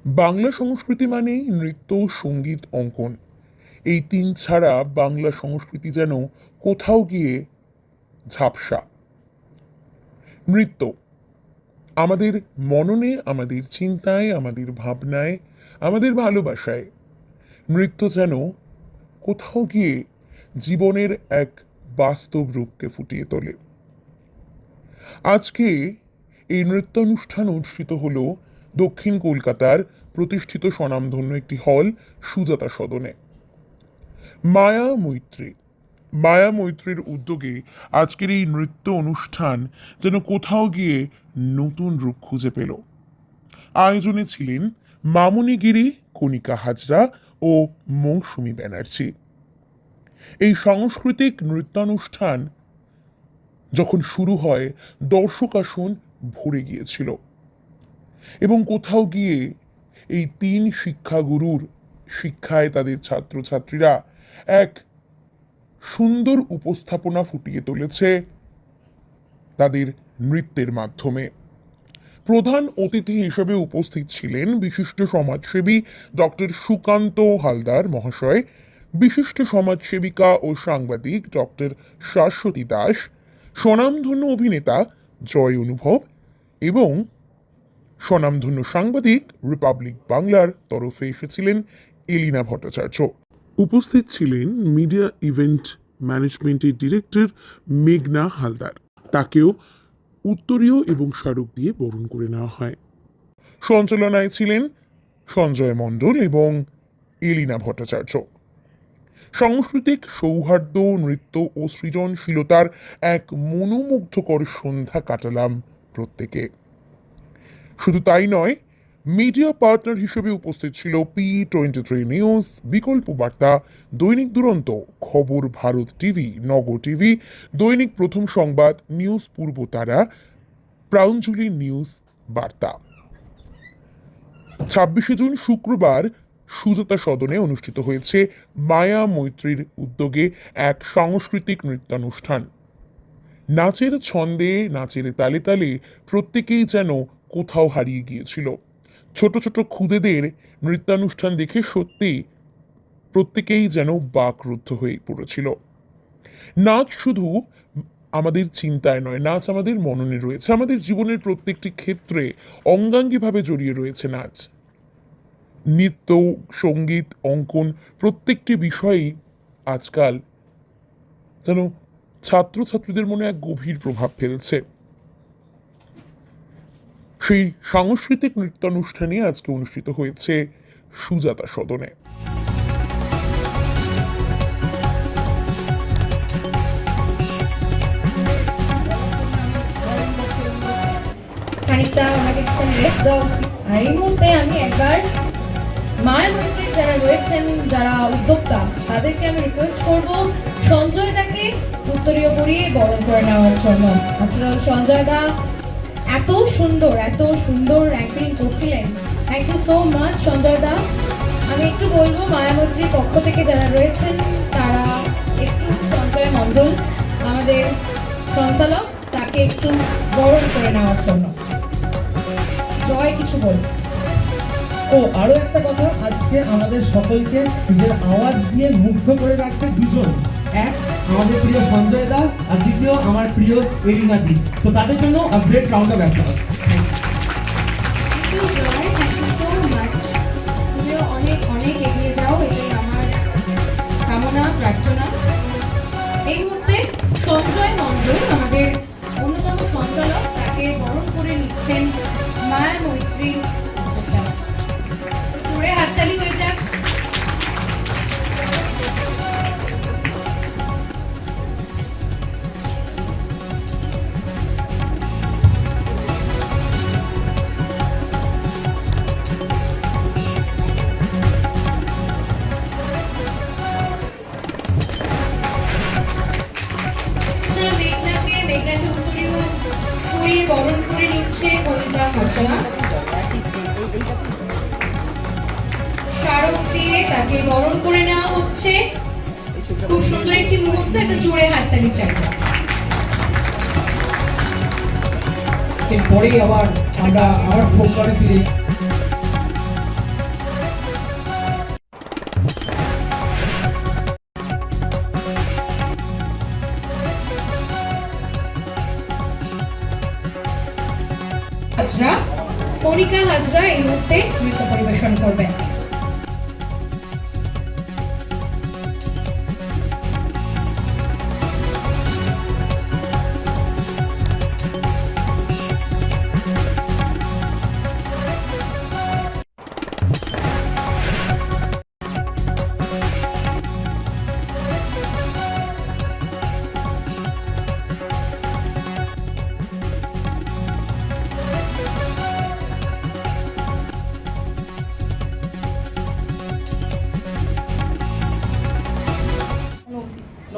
বাংলা সংস্কৃতি মানেই নৃত্য, সঙ্গীত, অঙ্কন। এই তিন ছাড়া বাংলা সংস্কৃতি যেন কোথাও গিয়ে ঝাপসা। নৃত্য আমাদের মননে, আমাদের চিন্তায়, আমাদের ভাবনায়, আমাদের ভালোবাসায় নৃত্য যেন কোথাও গিয়ে জীবনের এক বাস্তব রূপকে ফুটিয়ে তোলে। আজকে এই নৃত্যানুষ্ঠান অনুষ্ঠিত হল দক্ষিণ কলকাতার প্রতিষ্ঠিত স্বনামধন্য একটি হল সুজাতা সদনে। মায়া মৈত্রীর উদ্যোগে আজকের এই নৃত্য অনুষ্ঠান যেন কোথাও গিয়ে নতুন রূপ খুঁজে পেল। আয়োজনে ছিলেন মামনি গিরি, কণিকা হাজরা ও মৌসুমী ব্যানার্জি। এই সাংস্কৃতিক নৃত্যানুষ্ঠান যখন শুরু হয়, দর্শক আসন ভরে গিয়েছিল এবং কোথাও গিয়ে এই তিন শিক্ষাগুরুর শিক্ষায় তাদের ছাত্রছাত্রীরা এক সুন্দর উপস্থাপনা ফুটিয়ে তুলেছে তাদের নৃত্যের মাধ্যমে। প্রধান অতিথি হিসেবে উপস্থিত ছিলেন বিশিষ্ট সমাজসেবী ডক্টর সুকান্ত হালদার মহাশয়, বিশিষ্ট সমাজসেবিকা ও সাংবাদিক ডক্টর শাশ্বতী দাস, স্বনামধন্য অভিনেতা জয় অনুভব এবং স্বনামধন্য সাংবাদিক রিপাবলিক বাংলার তরফে এসেছিলেন এলিনা ভট্টাচার্য। উপস্থিত ছিলেন মিডিয়া ইভেন্ট ম্যানেজমেন্টের ডিরেক্টর মেঘনা হালদার। তাকেও উত্তরীয় এবং স্মারক দিয়ে বরণ করে নেওয়া হয়। সঞ্চালনায় ছিলেন সঞ্জয় মণ্ডল এবং এলিনা ভট্টাচার্য। সাংস্কৃতিক সৌহার্দ্য, নৃত্য ও সৃজনশীলতার এক মনোমুগ্ধকর সন্ধ্যা কাটালাম প্রত্যেকে। শুধু তাই নয়, মিডিয়া পার্টনার হিসেবে উপস্থিত ছিল P23 নিউজ, বিকল্প বার্তা, দৈনিক দুরন্ত, খবর ভারত টিভি, নগর টিভি, দৈনিক প্রথম সংবাদ, নিউজ পূর্বতারা, প্রাঞ্জলি নিউজ বার্তা। 26 জুন শুক্রবার সুজাতা সদনে অনুষ্ঠিত হয়েছে মায়া মৈত্রীর উদ্যোগে এক সাংস্কৃতিক নৃত্যানুষ্ঠান। নাচের ছন্দে, নাচের তালে তালে প্রত্যেকেই যেন কোথাও হারিয়ে গিয়েছিল। ছোট ছোট খুদেদের নৃত্যানুষ্ঠান দেখে সত্যি প্রত্যেকেই যেন বাকরুদ্ধ হয়ে পড়েছিল। নাচ শুধু আমাদের চিন্তায় নয়, নাচ আমাদের মননে রয়েছে। আমাদের জীবনের প্রত্যেকটি ক্ষেত্রে অঙ্গাঙ্গিভাবে জড়িয়ে রয়েছে নাচ। নৃত্য, সঙ্গীত, অঙ্কন প্রত্যেকটি বিষয়ই আজকাল যেন ছাত্রছাত্রীদের মনে এক গভীর প্রভাব ফেলছে। সেই সাংস্কৃতিক নৃত্যানুষ্ঠানে আজকে অনুষ্ঠিত হয়েছে সুজাতা সদনে। এই মুহূর্তে আমি একবার মায়া মৈত্রীর যারা রয়েছেন, যারা উদ্যোক্তা, তাদেরকে আমি রিকোয়েস্ট করবো সঞ্জয় দাকে উত্তরীয় পরিয়ে বরণ করে নেওয়ার জন্য। আপনারা সঞ্জয় দা এত সুন্দর অ্যাঙ্করিং করছিলেন। Thank you so much Sanjay দা। আমি একটু বলবো মায়া মৈত্রীর পক্ষ থেকে যারা রয়েছেন তারা একটু সঞ্জয় মণ্ডল আমাদের সঞ্চালক, তাকে একটু বরণ করে নেওয়ার জন্য। জয় কিছু বলবো। আরো একটা কথা, আজকে আমাদের সকলকে নিজের আওয়াজ দিয়ে মুগ্ধ করে রাখবে দুজন। এক আমাদের প্রিয় সঞ্জয় দা, আর দ্বিতীয় আমার প্রিয় এলিনা দি। তো তাদের জন্য গ্রেট রাউন্ড অফ অ্যাপ্লজ। তুমিও অনেক এগিয়ে যাও, এটাই আমার কামনা প্রার্থনা। এই মুহূর্তে সঞ্জয় মণ্ডল আমাদের অন্যতম সঞ্চালক, তাকে বরণ করে নিচ্ছেন মায়া মৈত্রী। জোরে হাততালি হয়ে যাক। মেঘনাকে উত্তরীয় পরিয়ে বরণ করে নিচ্ছে কণিকা হাজরা। স্মারক দিয়ে তাকে বরণ করে নেওয়া হচ্ছে। খুব সুন্দর একটি মুহূর্ত, একটা জোরে হাততালি চাই। এরপরেই আবার আমরা ফোক করে ফিরে মনিকা হাজরা এই মুহূর্তে নৃত্য পরিবেশন করবেন।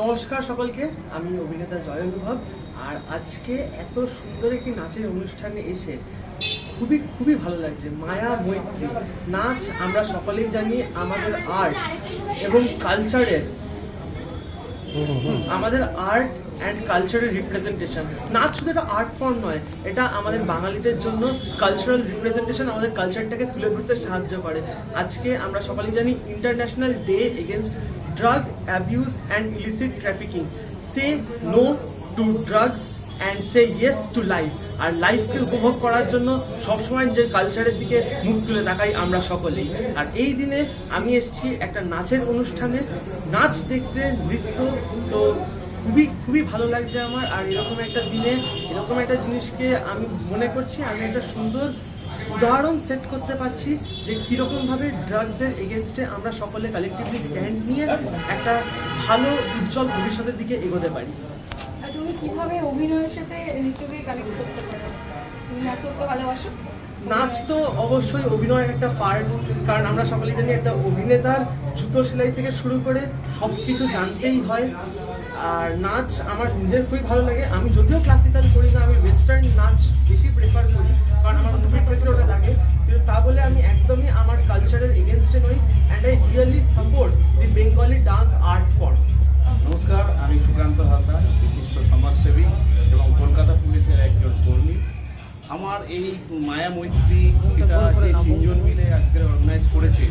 নমস্কার সকলকে, আমি অভিনেতা জয় অনুভব। আর আজকে এত সুন্দর একটি নাচের অনুষ্ঠানে এসে খুবই ভালো লাগছে। মায়া মৈত্রী নাচ আমরা সকলেই জানি আমাদের আর্ট এবং কালচারের অ্যান্ড কালচারের রিপ্রেজেন্টেশন। নাচ শুধু একটা আর্ট ফর্ম নয়, এটা আমাদের বাঙালিদের জন্য কালচারাল রিপ্রেজেন্টেশন, আমাদের কালচারটাকে তুলে ধরতে সাহায্য করে। আজকে আমরা সকলেই জানি international day against drug abuse and illicit trafficking. Say no to drugs and say yes to life. আর লাইফকে উপভোগ করার জন্য সবসময় নিজের কালচারের দিকে মুখ তুলে তাকাই আমরা সকলেই। আর এই দিনে আমি এসেছি একটা নাচের অনুষ্ঠানে, নাচ দেখতে, নৃত্য। তো খুবই ভালো লাগছে আমার। আর এরকম একটা দিনে এরকম একটা জিনিসকে আমি মনে করছি আমি একটা সুন্দর উদাহরণ সেট করতে পারছি যে কীরকমভাবে ড্রাগসের এগেনস্টে আমরা সকলে কালেকটিভলি স্ট্যান্ড নিয়ে একটা ভালো উজ্জ্বল ভবিষ্যতের দিকে এগোতে পারি। তুমি কিভাবে অভিনয়ের সাথে নৃত্যকে কানেক্ট করতে পারো? তুমি নাচ করতে ভালোবাসো? নাচ তো অবশ্যই অভিনয়ের একটা পার্ট, কারণ আমরা সকলেই জানি একটা অভিনেতার জুতো সেলাই থেকে শুরু করে সব কিছু জানতেই হয়। আর নাচ আমার নিজের খুবই ভালো লাগে। আমি যদিও ক্লাসিক্যাল করি না, আমি ওয়েস্টার্ন নাচ বেশি প্রেফার করি, কারণ আমার মুভির ক্ষেত্রে ওটা লাগে। কিন্তু তা বলে আমি একদমই আমার কালচারের এগেনস্টে নই, and I really support the Bengali dance art form. নমস্কার, আমি সুকান্ত হালদার, বিশিষ্ট সমাজসেবী এবং কলকাতা পুলিশের একজন কর্মী। আমার এই মায়া মৈত্রী এটা যে তিনজন মিলে আজকে অর্গানাইজ করেছে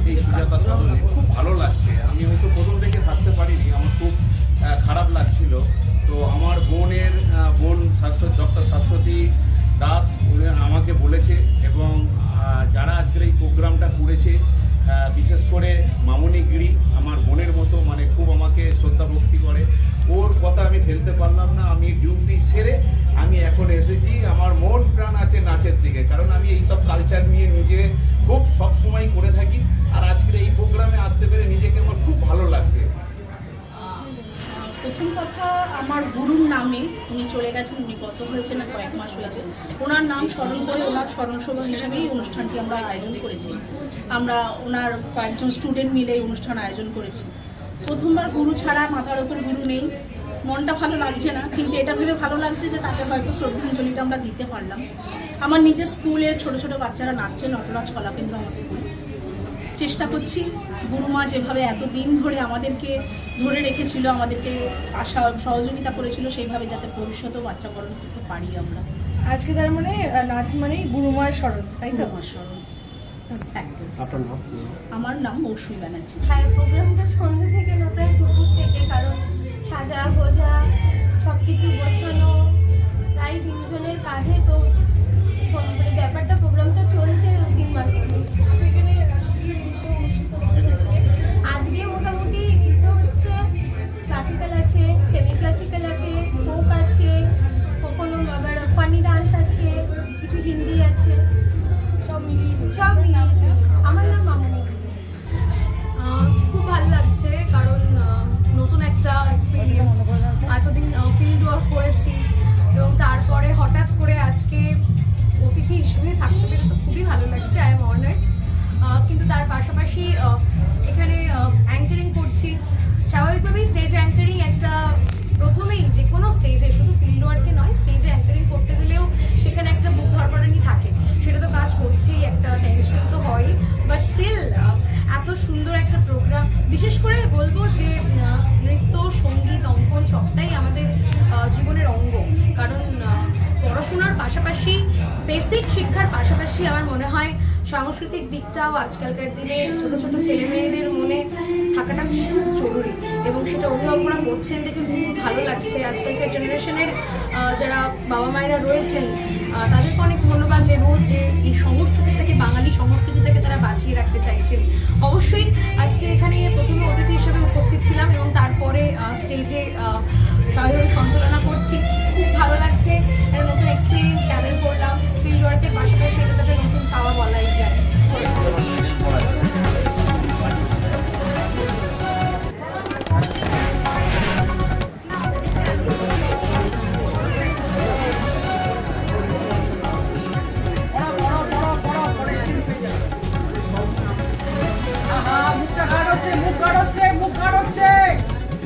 এই সুজাতা সদনে, খুব ভালো লাগছে। আমি হয়তো প্রথম থেকে থাকতে পারিনি, আমার খুব খারাপ লাগছিল। তো আমার বোন ডক্টর শাশ্বতী দাস উনি আমাকে বলেছে, এবং যারা আজকের এই প্রোগ্রামটা করেছে, বিশেষ করে মামনি গিরি আমার বোনের মতো, মানে খুব আমাকে শ্রদ্ধা ভক্তি করে। ওর কথা আমি ফেলতে পারলাম না। আমি ডিউটি সেরে আমি এখন এসেছি, আমার মন প্রাণ আছে নাচের দিকে, কারণ আমি এইসব কালচার নিয়ে নিজে খুব সবসময় করে থাকি। আর আজকের এই প্রোগ্রামে আসতে পেরে নিজেকে আমার খুব ভালো লাগছে। প্রথম কথা, আমার গুরুর নামে, উনি চলে গেছেন, উনি গত হয়েছেন না কয়েক মাস হয়েছে, ওনার নাম স্মরণ করে ওনার স্মরণসভা হিসাবেই অনুষ্ঠানটি আমরা আয়োজন করেছি। আমরা ওনার কয়েকজন স্টুডেন্ট মিলে এই অনুষ্ঠান আয়োজন করেছি। প্রথমবার গুরু ছাড়া মাথার ওপর গুরু নেই, মনটা ভালো লাগছে না, কিন্তু এটা ভেবে ভালো লাগছে যে তাকে হয়তো শ্রদ্ধাঞ্জলিটা আমরা দিতে পারলাম। আমার নিজের স্কুলের ছোট ছোট বাচ্চারা নাচছে, নটরাজ কলাকেন্দ্র আমার স্কুল। চেষ্টা করছি গুরুমা যেভাবে এতদিন ধরে আমাদেরকে ধরে রেখেছিল, আমাদেরকে সহযোগিতা করেছিল, সেইভাবে যাতে ভবিষ্যতেও বাচ্চা পালন করতে পারি আমরা। আজকে তার মানে নাচ মানে গুরুমার স্মরণ, তাই তো? আমার স্মরণ একদম। আপনার নাম? আমার নাম মৌসুমী ব্যানার্জি। হ্যাঁ, প্রোগ্রামটা সন্ধ্যে থেকে না, প্রায় দুপুর থেকে, কারণ সাজা গোজা সব কিছু গোছানো প্রায় তিনজনের কাঁধে। তো মানে ব্যাপারটা প্রোগ্রামটা চলছে 3 মাস ধরে। সেখানে নৃত্য অনুষ্ঠিত হচ্ছে। আজকে মোটামুটি নৃত্য হচ্ছে, ক্লাসিক্যাল আছে, সেমি ক্লাসিক্যাল আছে, ফোক আছে, কখনো আবার ফানি ডান্স আছে, কিছু হিন্দি আছে, সব মিলিয়েছে। আমার নাম মামনি। খুব ভালো লাগছে, কারণ নতুন একটা এক্সপিরিয়েন্স। এতদিন ফিল্ড ওয়ার্ক করেছি, এবং তারপরে হঠাৎ করে আজকে অতিথি হিসেবে থাকতে পেরে তো খুবই ভালো লাগছে। I am honoured. কিন্তু তার পাশাপাশি এখানে অ্যাঙ্কারিং করছি। স্বাভাবিকভাবেই স্টেজ অ্যাঙ্কারিং একটা, প্রথমেই যে কোনো স্টেজে, শুধু ফিল্ড ওয়ার্কে নয়, স্টেজে অ্যাঙ্কারিং করতে গেলেও সেখানে একটা বুক ধরপড়ানি থাকে, সেটা তো কাজ করছেই, একটা টেনশন তো হয়। বাট স্টিল এত সুন্দর একটা প্রোগ্রাম, বিশেষ করে বলবো যে নৃত্য, সঙ্গীত, অঙ্কন সবটাই আমাদের জীবনের অঙ্গ। কারণ পড়াশোনার পাশাপাশি, বেসিক শিক্ষার পাশাপাশি আমার মনে হয় সাংস্কৃতিক দিকটাও আজকালকার দিনে ছোট ছোট ছেলে মেয়েদের মনে থাকাটা খুব জরুরি এবং সেটা অভিভাবকরা করছেন দেখে খুব ভালো লাগছে। আজকালকার জেনারেশনের যারা বাবা মায়েরা রয়েছেন তাদেরকে অনেক ধন্যবাদ দেবো যে এই সংস্কৃতিটাকে, বাঙালি সংস্কৃতিটাকে তারা বাঁচিয়ে রাখতে চাইছেন। অবশ্যই আজকে এখানে প্রথমে অতিথি হিসেবে উপস্থিত ছিলাম এবং তারপরে স্টেজে স্বাভাবিক সঞ্চালনা করছি। খুব ভালো লাগছে, একটা নতুন এক্সপিরিয়েন্স গ্যাদার করলাম। ফিল্ড ওয়ার্কের পাশাপাশি এটা তো একটা নতুন পাওয়া বলাই যায়।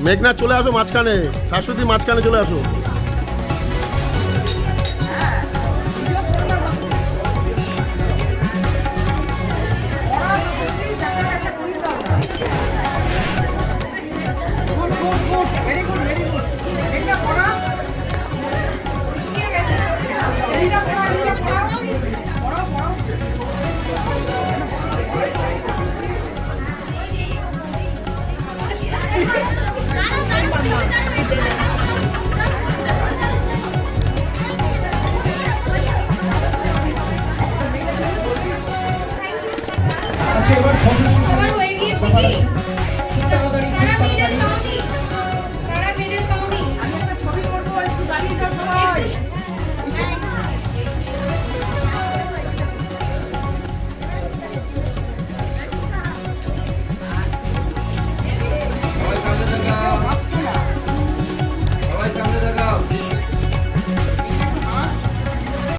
মেঘনা চলে আসো মাঝখানে, শাশ্বতী মাঝখানে চলে আসো।